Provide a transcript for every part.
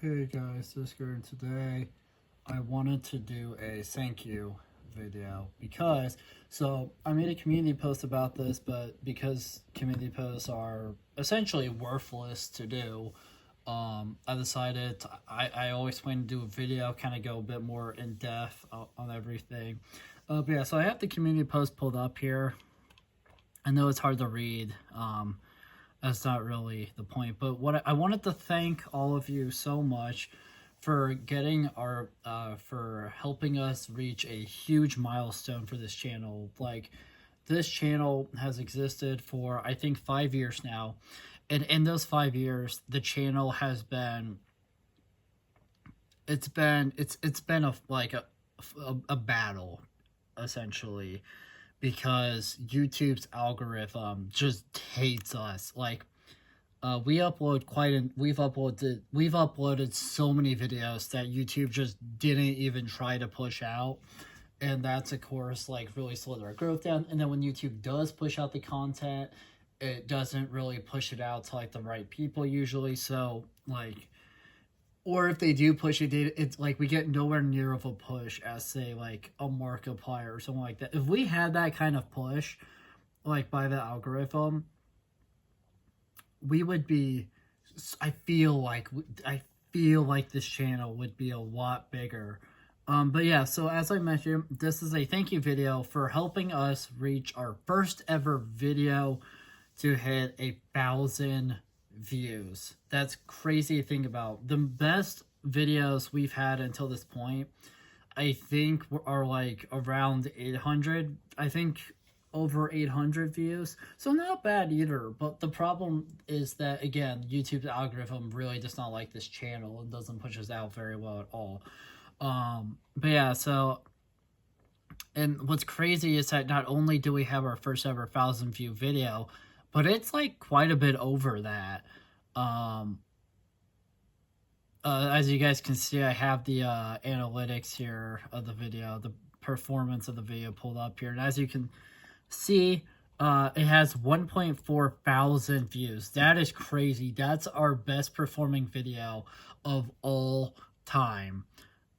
Hey guys, Discord. Today I wanted to do a thank you video because I made a community post about this, but because community posts are essentially worthless to do, I decided I always plan to do a video, kind of go a bit more in depth on everything. But yeah, so I have the community post pulled up here. I know it's hard to read. That's not really the point. But what I wanted to thank all of you so much for getting our for helping us reach a huge milestone for this channel. Like, this channel has existed for I think 5 years now, and in those 5 years, the channel has been it's been a battle, essentially, because YouTube's algorithm just hates us. Like, we've uploaded so many videos that YouTube just didn't even try to push out, and that's of course like really slowed our growth down. And then when YouTube does push out the content, it doesn't really push it out to like the right people usually. So like, or if they do push it, it's like we get nowhere near of a push as, say, like a Markiplier or something like that. If we had that kind of push, like by the algorithm, we would be. I feel like this channel would be a lot bigger. But yeah, so as I mentioned, this is a thank you video for helping us reach our first ever video to hit 1,000 views. That's crazy to think about. The best videos we've had until this point, I think, are like around 800. I think over 800 views, so not bad either. But the problem is that, again, YouTube's algorithm really does not like this channel and doesn't push us out very well at all. But yeah, so, and what's crazy is that not only do we have our first ever 1,000 view video, but it's like quite a bit over that. As you guys can see, I have the analytics here of the video, the performance of the video pulled up here, and as you can see, it has 1.4 thousand views. That is crazy. That's our best performing video of all time.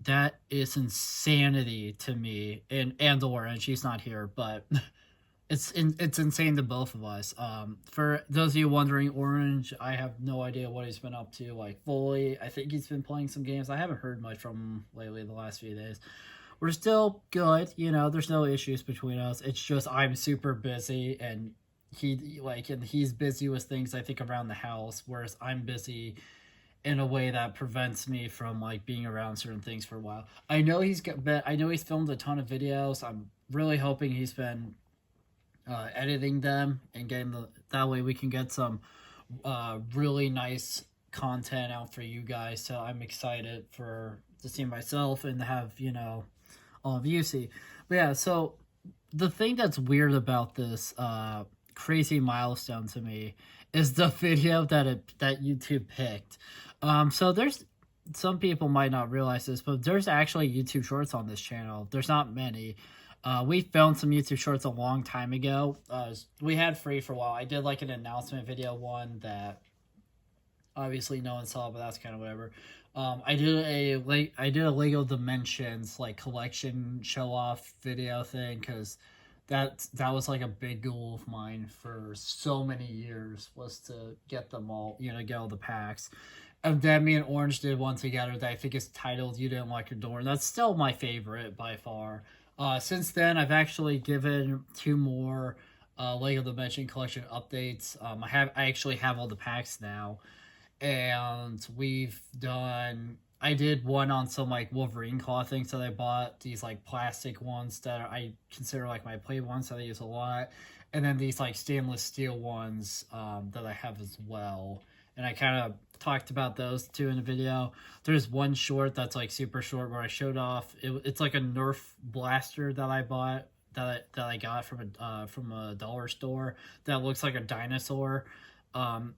That is insanity to me. And Laura, and she's not here, but it's insane to both of us. For those of you wondering, Orange, I have no idea what he's been up to, like, fully. I think he's been playing some games. I haven't heard much from him lately the last few days. We're still good, you know, there's no issues between us. It's just I'm super busy, and he's busy with things, I think, around the house, whereas I'm busy in a way that prevents me from like being around certain things for a while. I know he's filmed a ton of videos. I'm really hoping he's been editing them and getting that way we can get some really nice content out for you guys. So I'm excited to see myself and to have, you know, all of you see. But yeah, so the thing that's weird about this crazy milestone to me is the video that YouTube picked. So there's some people might not realize this, but there's actually YouTube Shorts on this channel. There's not many. We filmed some YouTube Shorts a long time ago. We had free for a while. I did like an announcement video one that obviously no one saw, but that's kind of whatever. I did a Lego Dimensions like collection show off video thing, because that was like a big goal of mine for so many years, was to get them all, you know, get all the packs. And then me and Orange did one together that I think is titled "You Didn't Lock Your Door," and that's still my favorite by far. Since then, I've actually given 2 more Lego Dimension collection updates. I actually have all the packs now, and I did one on some like Wolverine claw things that I bought, these like plastic ones that I consider like my play ones that I use a lot, and then these like stainless steel ones that I have as well. And I kind of talked about those two in the video. There's one short that's like super short where I showed off. It's like a Nerf blaster that I bought, that I got from a dollar store, that looks like a dinosaur.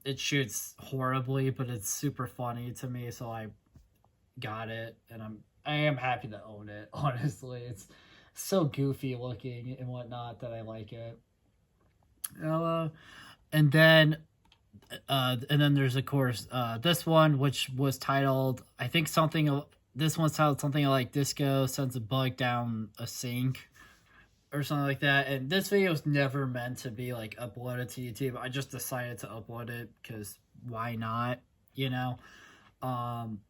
It shoots horribly, but it's super funny to me, so I got it, and I am happy to own it. Honestly, it's so goofy looking and whatnot that I like it. And then And then there's of course this one, which was titled, I think something. This one's titled something like "Disco sends a bug down a sink" or something like that. And this video was never meant to be like uploaded to YouTube. I just decided to upload it because why not? You know. Um,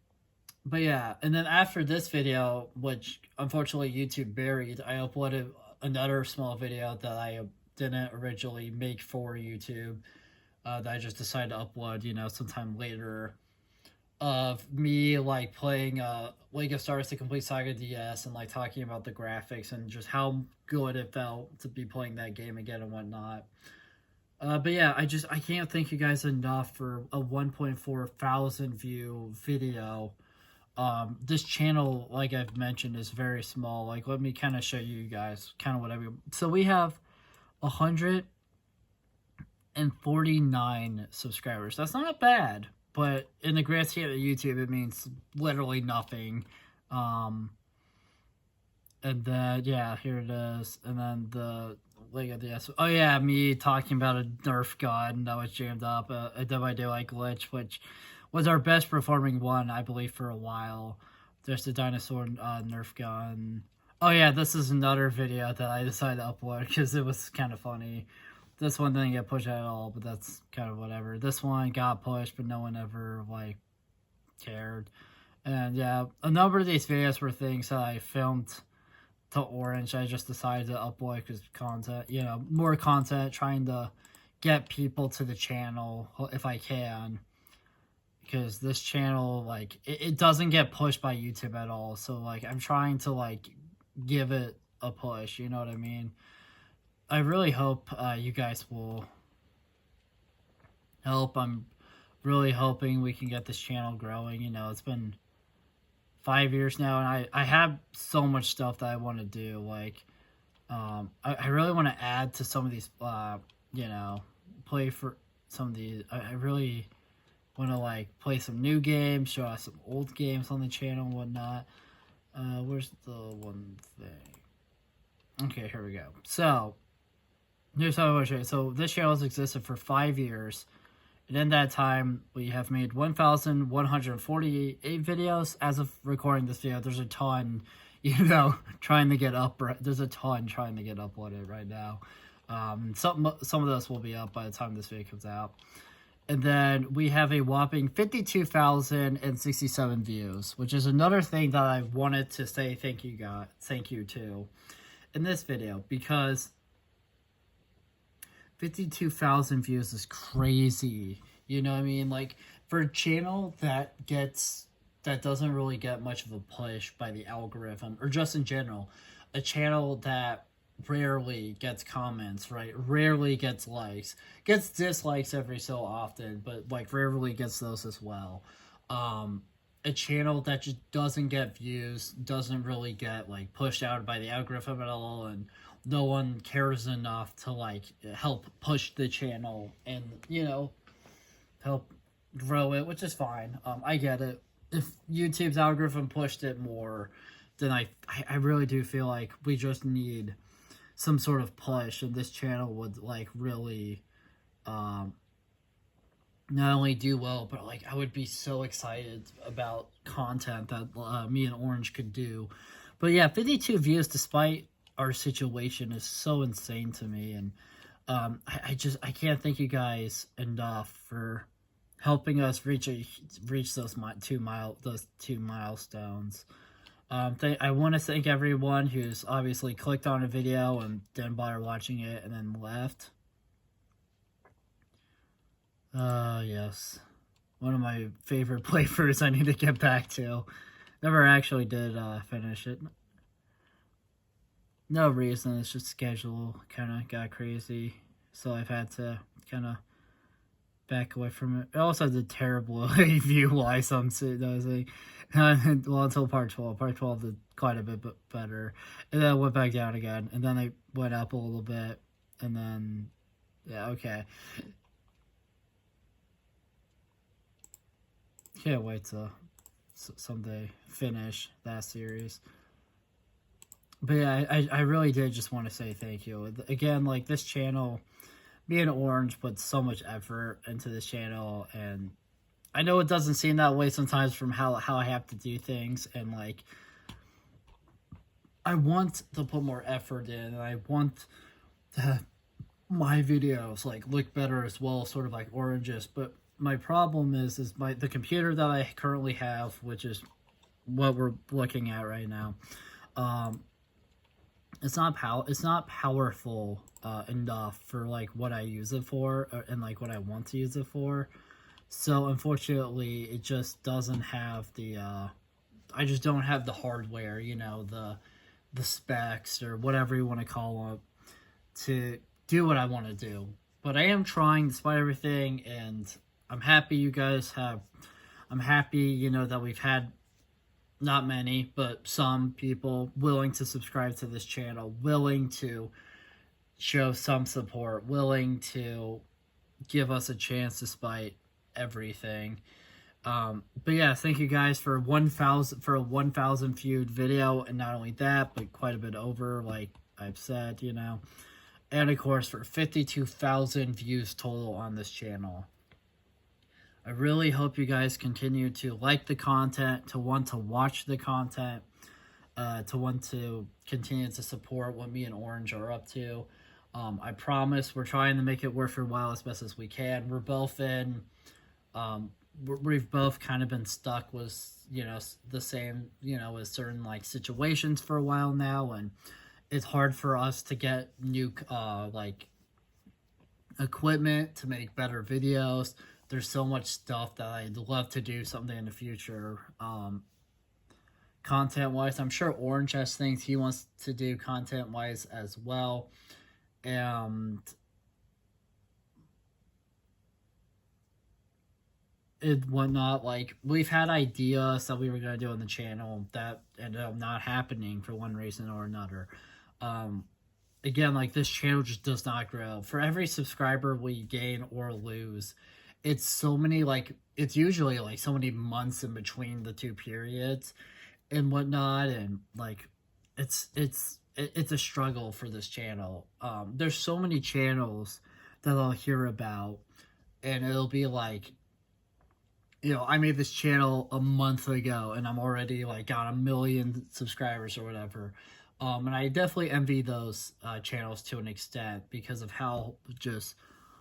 but yeah, and then after this video, which unfortunately YouTube buried, I uploaded another small video that I didn't originally make for YouTube. That I just decided to upload, sometime later, of me like playing Lego Star Wars: The Complete Saga DS and like talking about the graphics and just how good it felt to be playing that game again and whatnot. But yeah, I can't thank you guys enough for a 1.4 thousand view video. This channel, like I've mentioned, is very small. Like, let me kind of show you guys kind of what I mean. So we have 149 subscribers. That's not bad, but in the grand scheme of YouTube, it means literally nothing. And then, yeah, here it is. And then the Lego DS. Oh, yeah, me talking about a Nerf gun that was jammed up. A WD glitch, which was our best performing one, I believe, for a while. There's the dinosaur Nerf gun. Oh, yeah, this is another video that I decided to upload because it was kind of funny. This one didn't get pushed at all, but that's kind of whatever. This one got pushed, but no one ever, like, cared. And, yeah, a number of these videos were things that I filmed to Orange. I just decided to upload because content, more content, trying to get people to the channel if I can. Because this channel, like, it doesn't get pushed by YouTube at all. So, like, I'm trying to, like, give it a push, you know what I mean? I really hope you guys will help. I'm really hoping we can get this channel growing. It's been 5 years now, and I have so much stuff that I want to do. Like, I really want to add to some of these, play for some of these. I really want to, like, play some new games, show us some old games on the channel and whatnot. Where's the one thing? Okay, here we go. So, here's how I want to show you. So, this channel has existed for 5 years. And in that time, we have made 1,148 videos. As of recording this video, there's a ton, trying to get up. There's a ton trying to get uploaded right now. Some of those will be up by the time this video comes out. And then we have a whopping 52,067 views, which is another thing that I wanted to say thank you to in this video, because 52,000 views is crazy. You know what I mean? Like, for a channel that doesn't really get much of a push by the algorithm, or just in general, a channel that rarely gets comments, right? Rarely gets likes. Gets dislikes every so often, but, like, rarely gets those as well. A channel that just doesn't get views, doesn't really get, like, pushed out by the algorithm at all, and no one cares enough to, like, help push the channel and, help grow it, which is fine. I get it. If YouTube's algorithm pushed it more, then I really do feel like we just need some sort of push, and this channel would, like, really not only do well, but, like, I would be so excited about content that me and Orange could do. But yeah, 52 views despite our situation is so insane to me, and I can't thank you guys enough for helping us reach those two milestones. I want to thank everyone who's obviously clicked on a video and didn't bother watching it and then left. Yes, one of my favorite playthroughs I need to get back to. Never actually did finish it. No reason, it's just schedule kind of got crazy, so I've had to kind of back away from it. It also did terrible view-wise, well, until part 12. Part 12 did quite a bit better, and then it went back down again, and then it went up a little bit, and then, yeah, okay. Can't wait to someday finish that series. But yeah, I really did just want to say thank you. Again, like, this channel me and Orange put so much effort into this channel, and I know it doesn't seem that way sometimes from how I have to do things, and like I want to put more effort in, and I want to have my videos like look better as well, sort of like Orange's. But my problem is the computer that I currently have, which is what we're looking at right now. It's not powerful enough for like what I use it for, and like what I want to use it for. So unfortunately, it just doesn't have the I just don't have the hardware, you know, the specs or whatever you want to call them, to do what I want to do. But I am trying despite everything, and I'm happy you guys have. I'm happy, you know, that we've had not many, but some people willing to subscribe to this channel, willing to show some support, willing to give us a chance despite everything. But yeah, thank you guys for 1,000 for a 1,000 viewed video, and not only that, but quite a bit over, like I've said, you know, and of course for 52,000 views total on this channel. I really hope you guys continue to like the content, to want to watch the content, to want to continue to support what me and Orange are up to. I promise we're trying to make it worth your while as best as we can. We're both in, we've both kind of been stuck with, you know, the same, you know, with certain like situations for a while now, and it's hard for us to get new, like, equipment to make better videos. There's so much stuff that I'd love to do something in the future, content-wise. I'm sure Orange has things he wants to do content-wise as well. And it whatnot, like, we've had ideas that we were going to do on the channel that ended up not happening for one reason or another. Again, like, this channel just does not grow. For every subscriber we gain or lose, it's so many, like, it's usually like so many months in between the two periods and whatnot, and like it's a struggle for this channel. There's so many channels that I'll hear about, and it'll be like, you know, I made this channel a month ago and I'm already like got 1 million subscribers or whatever. And I definitely envy those channels to an extent because of how just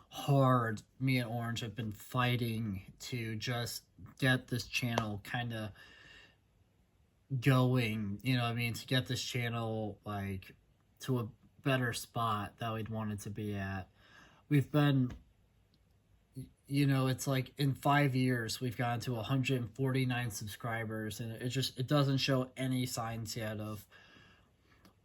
hard me and Orange have been fighting to just get this channel kind of going, you know what I mean, to get this channel like to a better spot that we'd want it to be at. We've been, you know, it's like in 5 years we've gotten to 149 subscribers, and it doesn't show any signs yet of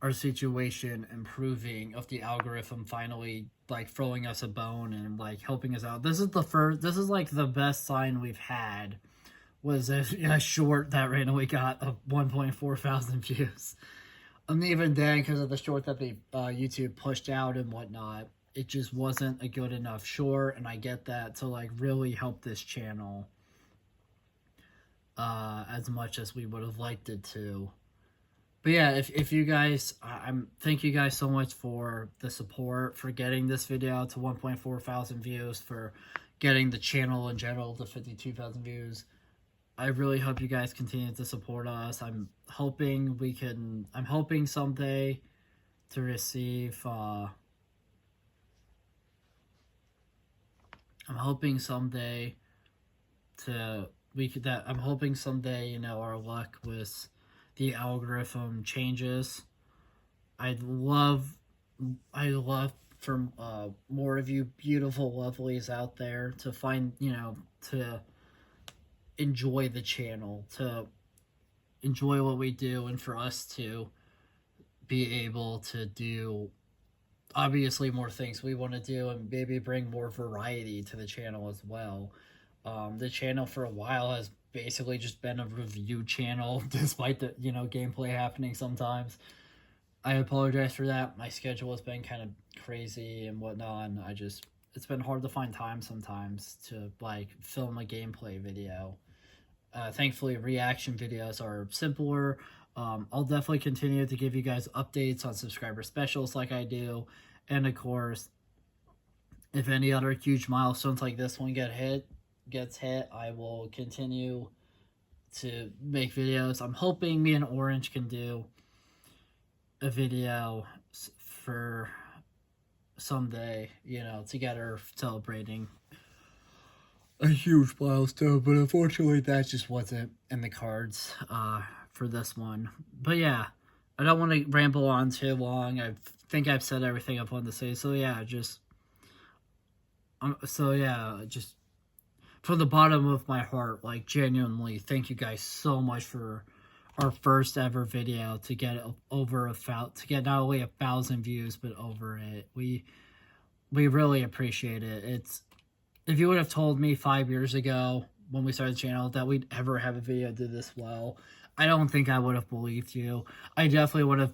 our situation improving, of the algorithm finally like throwing us a bone and like helping us out. This is like the best sign we've had, was a short that randomly got 1.4 thousand views. And even then, because of the short that they YouTube pushed out and whatnot, it just wasn't a good enough short, and I get that, to like really help this channel as much as we would have liked it to. But yeah, if you guys, thank you guys so much for the support, for getting this video out to 1.4 thousand views, for getting the channel in general to 52,000 views. I really hope you guys continue to support us. I'm hoping someday to receive, I'm hoping someday, you know, our luck with the algorithm changes. I'd love for more of you beautiful lovelies out there to find, you know, to enjoy the channel, to enjoy what we do, and for us to be able to do obviously more things we want to do, and maybe bring more variety to the channel as well. The channel for a while has basically just been a review channel, despite the, you know, gameplay happening sometimes. I apologize for that. My schedule has been kind of crazy and whatnot, and it's been hard to find time sometimes to like film a gameplay video. Thankfully, reaction videos are simpler. I'll definitely continue to give you guys updates on subscriber specials like I do, and of course, if any other huge milestones like this one gets hit, I will continue to make videos. I'm hoping me and Orange can do a video for someday, you know, together celebrating a huge milestone, but unfortunately that just wasn't in the cards for this one. But yeah, I don't want to ramble on too long. I think I've said everything I wanted to say. So yeah, just from the bottom of my heart, like genuinely, thank you guys so much for our first ever video to get over to get not only 1,000 views but over it. We really appreciate it. It's if you would have told me 5 years ago when we started the channel that we'd ever have a video do this well, I don't think I would have believed you. I definitely wouldn't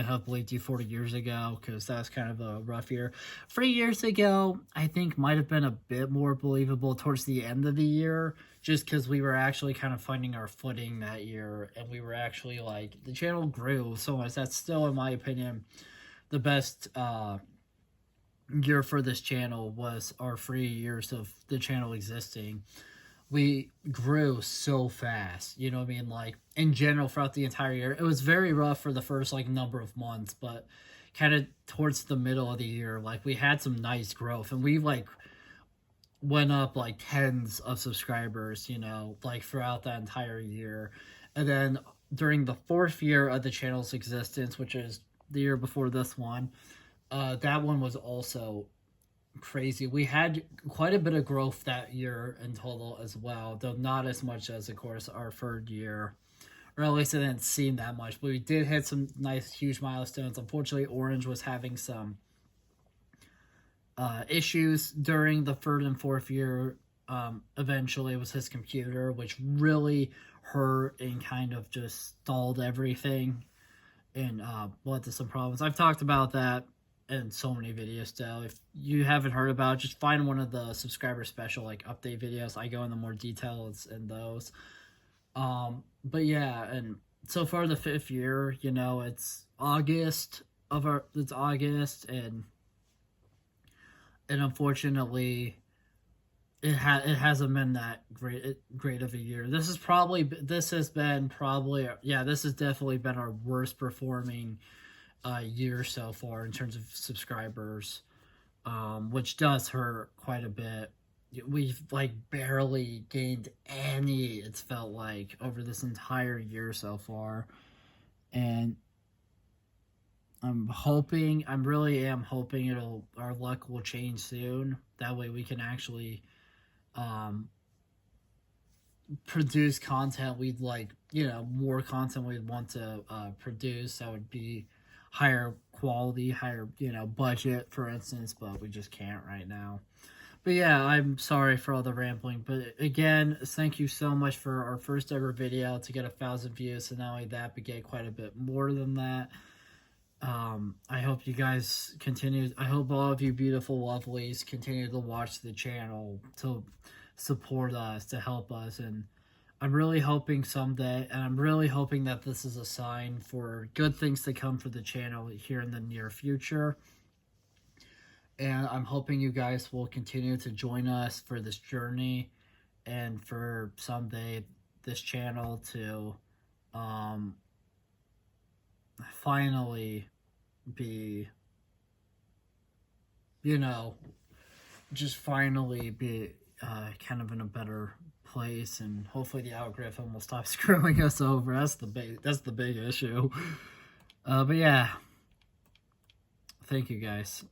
have believed you 40 years ago, because that was kind of a rough year. 3 years ago, I think might have been a bit more believable towards the end of the year, just because we were actually kind of finding our footing that year, and we were actually, like, the channel grew so much. That's still, in my opinion, the best year for this channel was our 3 years of the channel existing. We grew so fast, you know what I mean? Like, in general, throughout the entire year, it was very rough for the first, like, number of months, but kind of towards the middle of the year, like, we had some nice growth, and we, like, went up, like, tens of subscribers, you know, like, throughout that entire year. And then during the 4th year of the channel's existence, which is the year before this one, that one was also crazy. We had quite a bit of growth that year in total as well, though not as much as, of course, our 3rd year, or at least it didn't seem that much, but we did hit some nice huge milestones. Unfortunately, Orange was having some issues during the 3rd and 4th year. Eventually it was his computer, which really hurt and kind of just stalled everything and led to some problems. I've talked about that in so many videos still. If you haven't heard about it, just find one of the subscriber special, like, update videos. I go into more details in those. But yeah, and so far the 5th year, you know, it's August, and unfortunately it hasn't been that great of a year. This has definitely been our worst performing year so far in terms of subscribers, which does hurt quite a bit. We've, like, barely gained any, it's felt like, over this entire year so far, and I really am hoping our luck will change soon. That way we can actually produce content we'd like, you know, more content we'd want to produce that would be higher quality, higher, you know, budget, for instance, but we just can't right now. But yeah, I'm sorry for all the rambling, but again, thank you so much for our first ever video to get 1,000 views, and not only that, but get quite a bit more than that. I hope you guys I hope all of you beautiful lovelies continue to watch the channel, to support us, to help us, and I'm really hoping that this is a sign for good things to come for the channel here in the near future. And I'm hoping you guys will continue to join us for this journey, and for someday this channel to finally be, you know, just finally be kind of in a better place, and hopefully the algorithm will stop screwing us over. That's the big issue. But yeah, thank you guys.